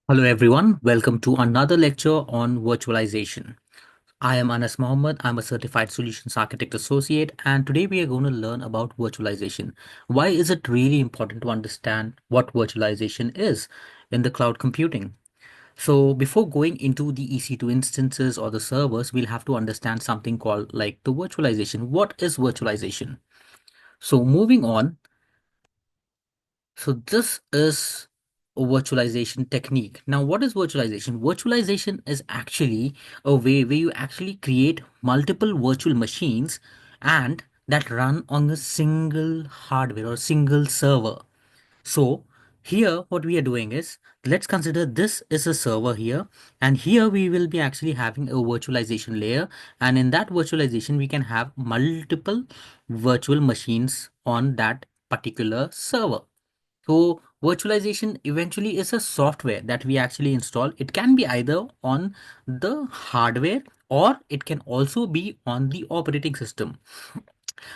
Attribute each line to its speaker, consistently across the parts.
Speaker 1: Hello everyone, welcome to another lecture on virtualization. I am Anas Mohammed, I'm a certified solutions architect associate, and today we are going to learn about virtualization. Why is it really important to understand what virtualization is in the cloud computing? So before going into the EC2 instances or the servers, we'll have to understand something called like the virtualization. What is virtualization? So moving on, so this is a virtualization technique. Now, what is virtualization? Virtualization is actually a way where you actually create multiple virtual machines and that run on a single hardware or single server. So here what we are doing is, let's consider this is a server here, and here we will be actually having a virtualization layer, and in that virtualization we can have multiple virtual machines on that particular server. So virtualization eventually is a software that we actually install. It can be either on the hardware or it can also be on the operating system.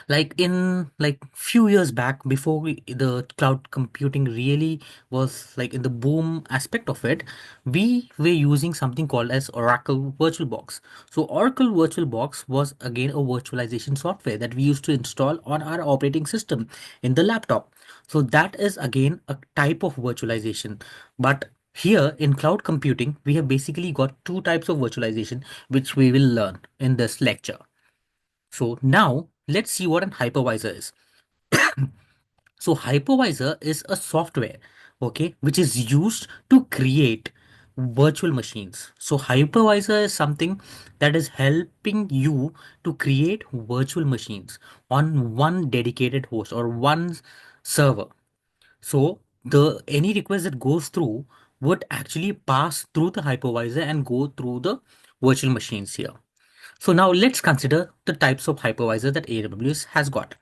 Speaker 1: Like in like few years back, before the cloud computing really was like in the boom aspect of it, we were using something called as Oracle VirtualBox. So Oracle VirtualBox was again a virtualization software that we used to install on our operating system in the laptop. So that is again a type of virtualization. But here in cloud computing, we have basically got two types of virtualization, which we will learn in this lecture. So now let's see what an hypervisor is. So hypervisor is a software, okay, which is used to create virtual machines. So hypervisor is something that is helping you to create virtual machines on one dedicated host or one server. So the any request that goes through would actually pass through the hypervisor and go through the virtual machines here. So now let's consider the types of hypervisor that AWS has got.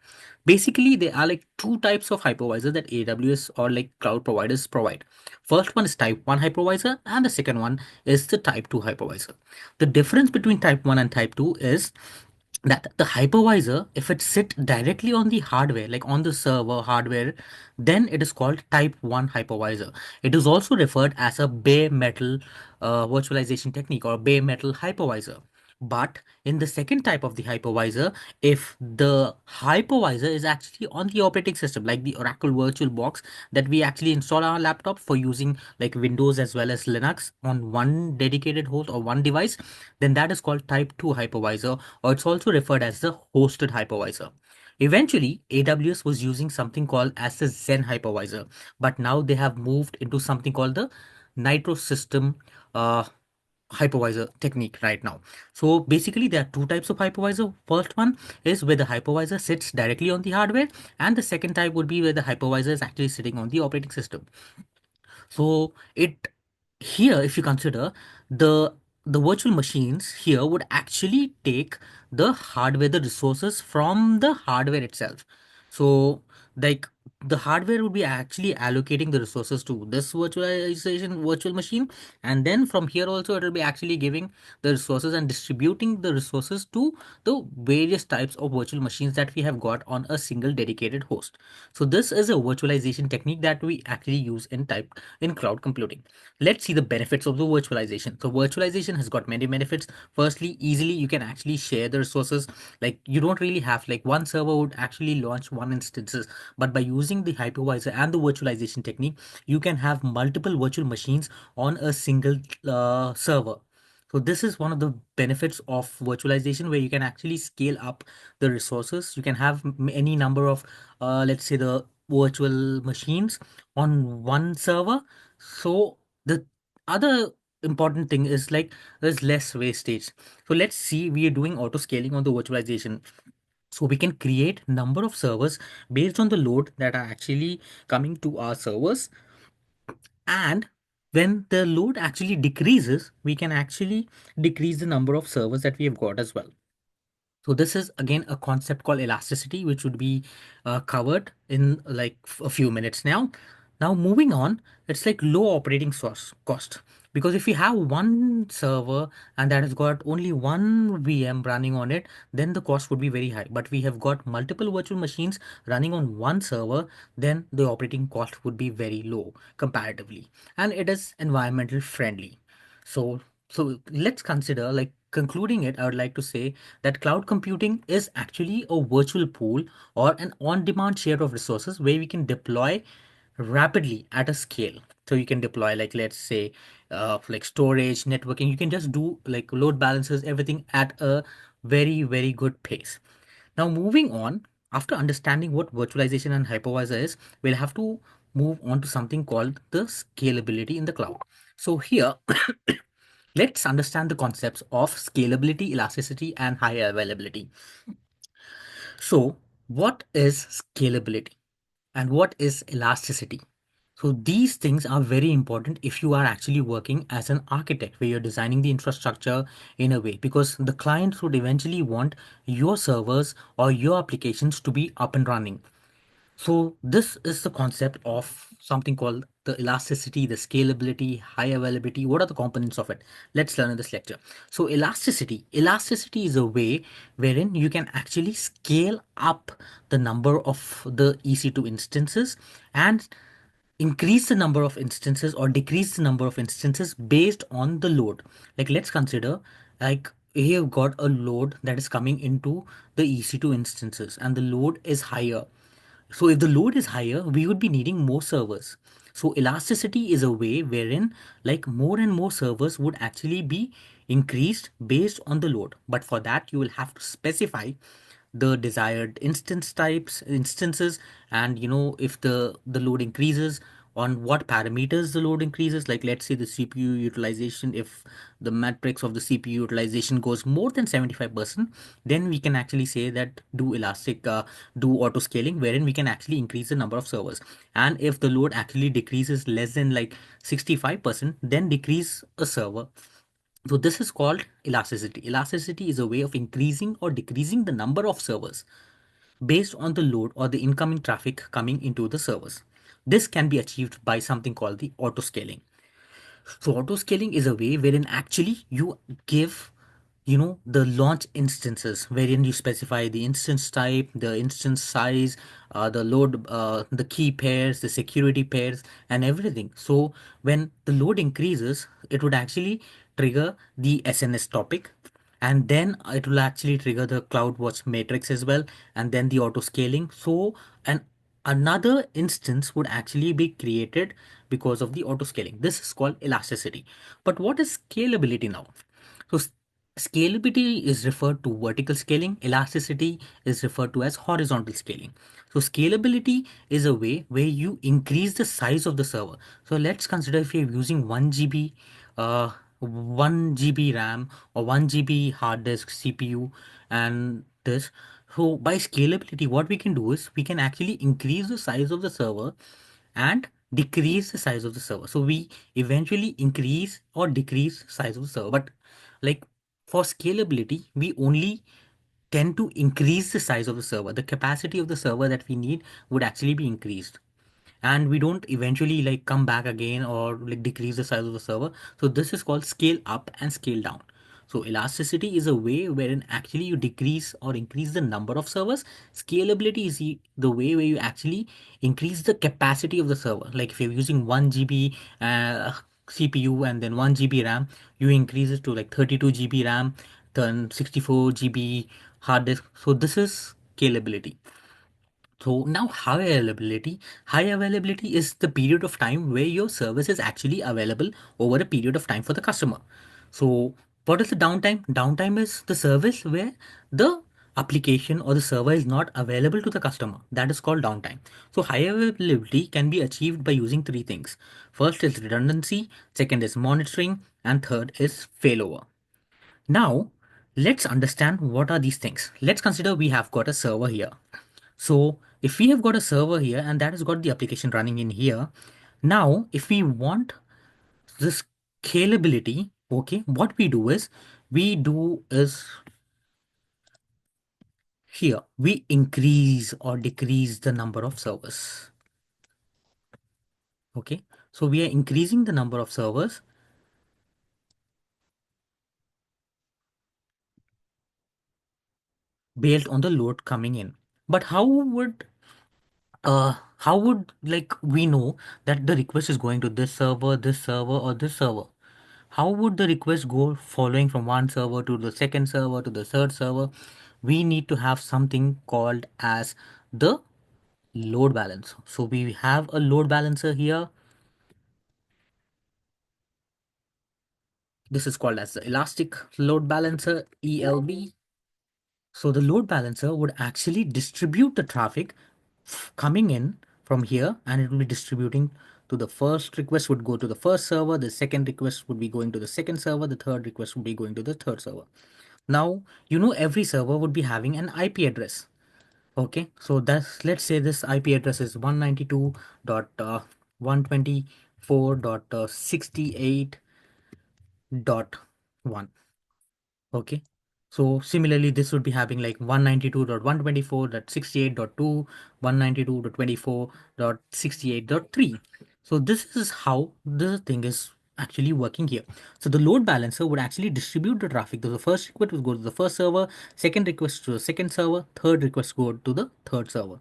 Speaker 1: Basically, there are like two types of hypervisor that AWS or like cloud providers provide. First one is type 1 hypervisor and the second one is the type 2 hypervisor. The difference between type 1 and type 2 is that the hypervisor, if it sit directly on the hardware, like on the server hardware, then it is called type 1 hypervisor. It is also referred as a bare metal virtualization technique or bare metal hypervisor. But in the second type of the hypervisor, if the hypervisor is actually on the operating system, like the Oracle VirtualBox that we actually install on our laptop for using like Windows as well as Linux on one dedicated host or one device, then that is called type 2 hypervisor, or it's also referred as the hosted hypervisor. Eventually, AWS was using something called as the Zen hypervisor, but now they have moved into something called the Nitro system uh, hypervisor technique right now. So basically, there are two types of hypervisor. First one is where the hypervisor sits directly on the hardware, and the second type would be where the hypervisor is actually sitting on the operating system. So it here, if you consider the the virtual machines here would actually take the hardware, the resources from the hardware itself. So like the hardware would be actually allocating the resources to this virtualization virtual machine, and then from here also it will be actually giving the resources and distributing the resources to the various types of virtual machines that we have got on a single dedicated host. So this is a virtualization technique that we actually use in cloud computing. Let's see the benefits of the virtualization. So virtualization has got many benefits. Firstly, easily you can actually share the resources. Like you don't really have like one server would actually launch one instances, but by using the hypervisor and the virtualization technique, you can have multiple virtual machines on a single server. So this is one of the benefits of virtualization where you can actually scale up the resources. You can have any number of, let's say, the virtual machines on one server. So the other important thing is like there's less wastage. So let's see, we are doing auto scaling on the virtualization. So we can create number of servers based on the load that are actually coming to our servers. And when the load actually decreases, we can actually decrease the number of servers that we have got as well. So this is again a concept called elasticity, which would be covered in like a few minutes now. Now moving on, it's like low operating source cost. Because if you have one server and that has got only one VM running on it, then the cost would be very high. But we have got multiple virtual machines running on one server, then the operating cost would be very low comparatively. And it is environmental friendly. So so let's consider, like, concluding it, I would like to say that cloud computing is actually a virtual pool or an on-demand share of resources where we can deploy rapidly at a scale. So you can deploy, like, let's say, like storage, networking. You can just do like load balances, everything at a very, very good pace. Now, moving on, after understanding what virtualization and hypervisor is, we'll have to move on to something called the scalability in the cloud. So here, let's understand the concepts of scalability, elasticity, and high availability. So, what is scalability and what is elasticity? So, these things are very important if you are actually working as an architect where you're designing the infrastructure in a way, because the clients would eventually want your servers or your applications to be up and running. So this is the concept of something called the elasticity, the scalability, high availability. What are the components of it? Let's learn in this lecture. So elasticity is a way wherein you can actually scale up the number of the EC2 instances and increase the number of instances or decrease the number of instances based on the load. Like, let's consider, like, here you've got a load that is coming into the EC2 instances and the load is higher. So if the load is higher, we would be needing more servers. So elasticity is a way wherein, like, more and more servers would actually be increased based on the load. But for that, you will have to specify the desired instances, and if the load increases, on what parameters the load increases. Like, let's say the CPU utilization, if the matrix of the CPU utilization goes more than 75%, then we can actually say that do auto scaling, wherein we can actually increase the number of servers. And if the load actually decreases less than like 65%, then decrease a server. So this is called elasticity. Elasticity is a way of increasing or decreasing the number of servers based on the load or the incoming traffic coming into the servers. This can be achieved by something called the auto scaling. So auto scaling is a way wherein actually you give, the launch instances, wherein you specify the instance type, the instance size, the load, the key pairs, the security pairs, and everything. So when the load increases, it would actually trigger the SNS topic, and then it will actually trigger the CloudWatch matrix as well, and then the auto scaling. So an another instance would actually be created because of the auto scaling. This is called elasticity. But what is scalability now? So scalability is referred to vertical scaling, elasticity is referred to as horizontal scaling. So scalability is a way where you increase the size of the server. So let's consider if you're using 1 GB, 1 GB RAM or 1 GB hard disk CPU and this. So by scalability, what we can do is we can actually increase the size of the server and decrease the size of the server. So we eventually increase or decrease size of the server. But, like, for scalability, we only tend to increase the size of the server. The capacity of the server that we need would actually be increased, and we don't eventually like come back again or like decrease the size of the server. So this is called scale up and scale down. So elasticity is a way wherein actually you decrease or increase the number of servers. Scalability is the way where you actually increase the capacity of the server. Like, if you're using 1 GB CPU and then 1 GB RAM, you increase it to like 32 GB RAM, then 64 GB hard disk. So this is scalability. So now, high availability is the period of time where your service is actually available over a period of time for the customer. So what is the downtime? Downtime is the service where the application or the server is not available to the customer. That is called downtime. So high availability can be achieved by using three things. First is redundancy, second is monitoring, and third is failover. Now, let's understand what are these things. Let's consider we have got a server here. So if we have got a server here and that has got the application running in here, now if we want this scalability, okay, what we do is here we increase or decrease the number of servers. Okay, so we are increasing the number of servers based on the load coming in. But how would like we know that the request is going to this server, or this server? How would the request go following from one server to the second server to the third server? We need to have something called as the load balance. So we have a load balancer here. This is called as the elastic load balancer, ELB. So the load balancer would actually distribute the traffic coming in from here, and it will be distributing to the first request would go to the first server, the second request would be going to the second server, the third request would be going to the third server. Now, every server would be having an IP address. Okay, so that's, let's say this IP address is 192.124.68.1. Okay. So similarly, this would be having like 192.124.68.2, 192.24.68.3. So this is how the thing is actually working here. So the load balancer would actually distribute the traffic. So the first request would go to the first server, second request to the second server, third request go to the third server.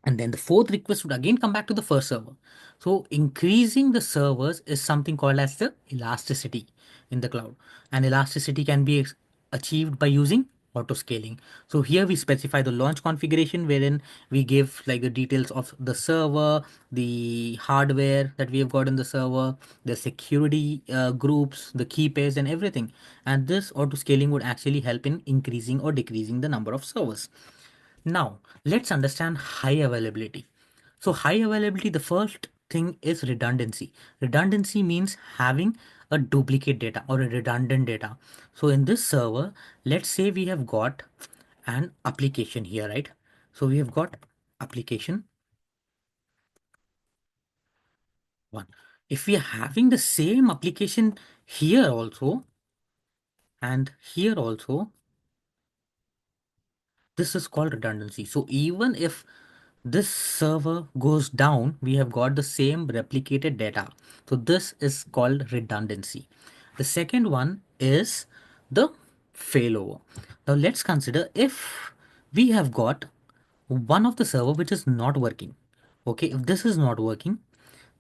Speaker 1: And then the fourth request would again come back to the first server. So increasing the servers is something called as the elasticity in the cloud. And elasticity can be achieved by using auto scaling. So here we specify the launch configuration, wherein we give like the details of the server, the hardware that we have got in the server, the security groups, the key pairs, and everything. And this auto scaling would actually help in increasing or decreasing the number of servers. Now, let's understand high availability. So, high availability, the first thing is redundancy. Redundancy means having a duplicate data or a redundant data. So, in this server, let's say we have got an application here, right? So, we have got application one. If we are having the same application here also and here also, this is called redundancy. So, even if this server goes down, we have got the same replicated data. So this is called redundancy. The second one is the failover. Now let's consider if we have got one of the server which is not working. Okay, if this is not working,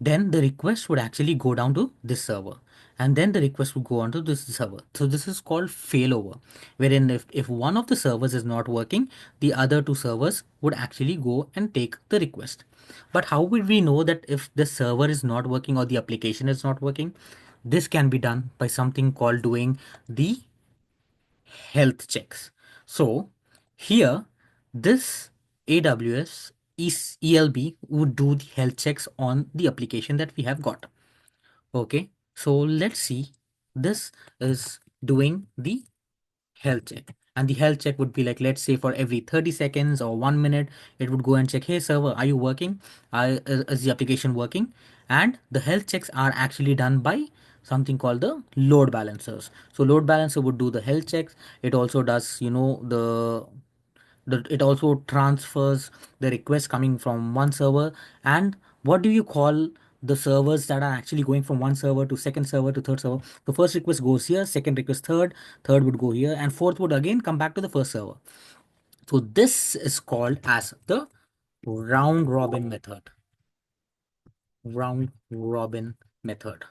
Speaker 1: then the request would actually go down to this server, and then the request would go on to this server. So this is called failover, wherein if one of the servers is not working, the other two servers would actually go and take the request. But how would we know that if the server is not working or the application is not working? This can be done by something called doing the health checks. So here, this AWS ELB would do the health checks on the application that we have got. Okay, so let's see. This is doing the health check. And the health check would be like, let's say for every 30 seconds or 1 minute, it would go and check, hey server, are you working? Is the application working? And the health checks are actually done by something called the load balancers. So load balancer would do the health checks. It also does, it also transfers the request coming from one server. And what do you call the servers that are actually going from one server to second server to third server? The first request goes here, second request third would go here, and fourth would again come back to the first server. So this is called as the round robin method. Round robin method,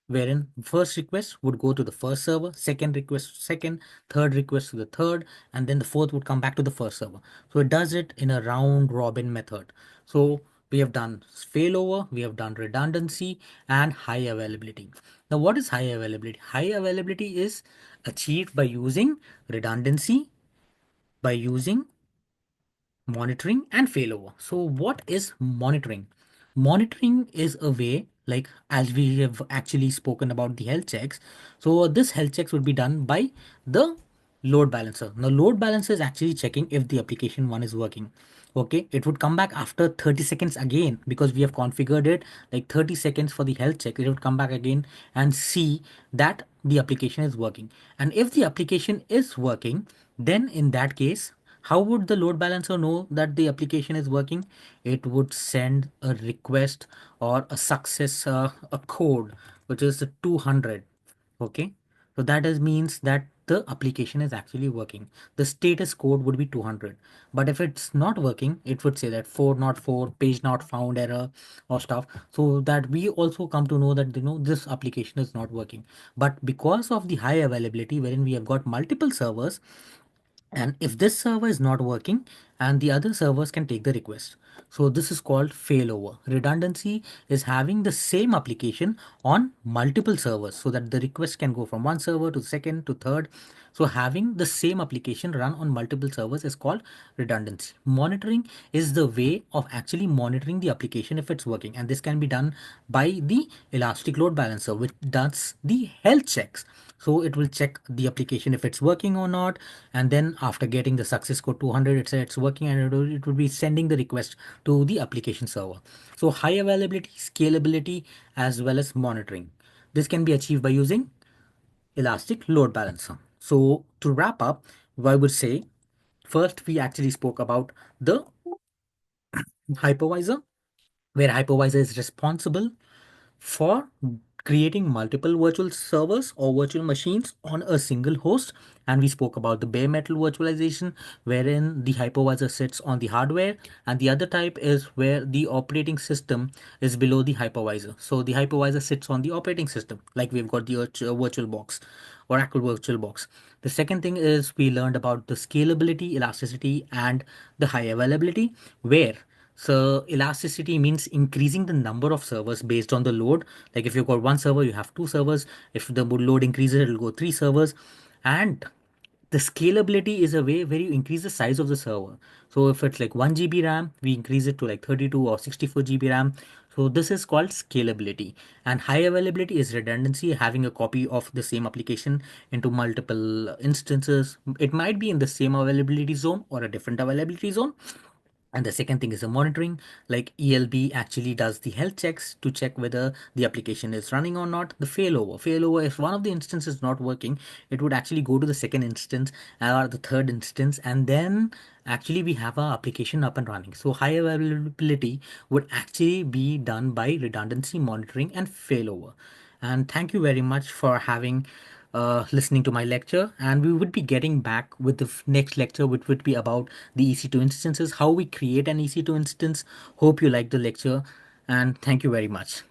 Speaker 1: wherein first request would go to the first server, second request second, third request to the third, and then the fourth would come back to the first server. So it does it in a round robin method. So we have done failover, we have done redundancy, and high availability. Now what is high availability? High availability is achieved by using redundancy, by using monitoring, and failover. So what is monitoring? Monitoring is a way, like as we have actually spoken about the health checks. So this health checks would be done by the load balancer. Now load balancer is actually checking if the application one is working. Okay, it would come back after 30 seconds again, because we have configured it like 30 seconds for the health check. It would come back again and see that the application is working. And if the application is working, then in that case, How would the load balancer know that the application is working? It would send a request or a success, a code, which is 200. Okay. So that is means that the application is actually working. The status code would be 200. But if it's not working, it would say that 404, page not found error or stuff. So that we also come to know that this application is not working. But because of the high availability, wherein we have got multiple servers, and if this server is not working, and the other servers can take the request. So this is called failover. Redundancy is having the same application on multiple servers so that the request can go from one server to second to third. So having the same application run on multiple servers is called redundancy. Monitoring is the way of actually monitoring the application if it's working, and this can be done by the elastic load balancer, which does the health checks. So it will check the application if it's working or not, and then after getting the success code 200, it says it's working, and it will be sending the request to the application server. So high availability, scalability, as well as monitoring, this can be achieved by using elastic load balancer. So to wrap up, I would say first we actually spoke about the hypervisor, where hypervisor is responsible for creating multiple virtual servers or virtual machines on a single host. And we spoke about the bare metal virtualization, wherein the hypervisor sits on the hardware, and the other type is where the operating system is below the hypervisor. So the hypervisor sits on the operating system, like we've got the virtual box, Oracle virtual box. The second thing is we learned about the scalability, elasticity, and the high availability, where so elasticity means increasing the number of servers based on the load. Like if you've got one server, you have two servers. If the load increases, it'll go three servers. And the scalability is a way where you increase the size of the server. So if it's like 1 GB RAM, we increase it to like 32 or 64 GB RAM. So this is called scalability. And high availability is redundancy, having a copy of the same application into multiple instances. It might be in the same availability zone or a different availability zone. And the second thing is the monitoring, like ELB actually does the health checks to check whether the application is running or not. The failover. Failover, if one of the instances is not working, it would actually go to the second instance or the third instance, and then actually we have our application up and running. So high availability would actually be done by redundancy, monitoring, and failover. And thank you very much for having listening to my lecture. And we would be getting back with the next lecture, which would be about the EC2 instances, how we create an EC2 instance. Hope you like the lecture, and thank you very much.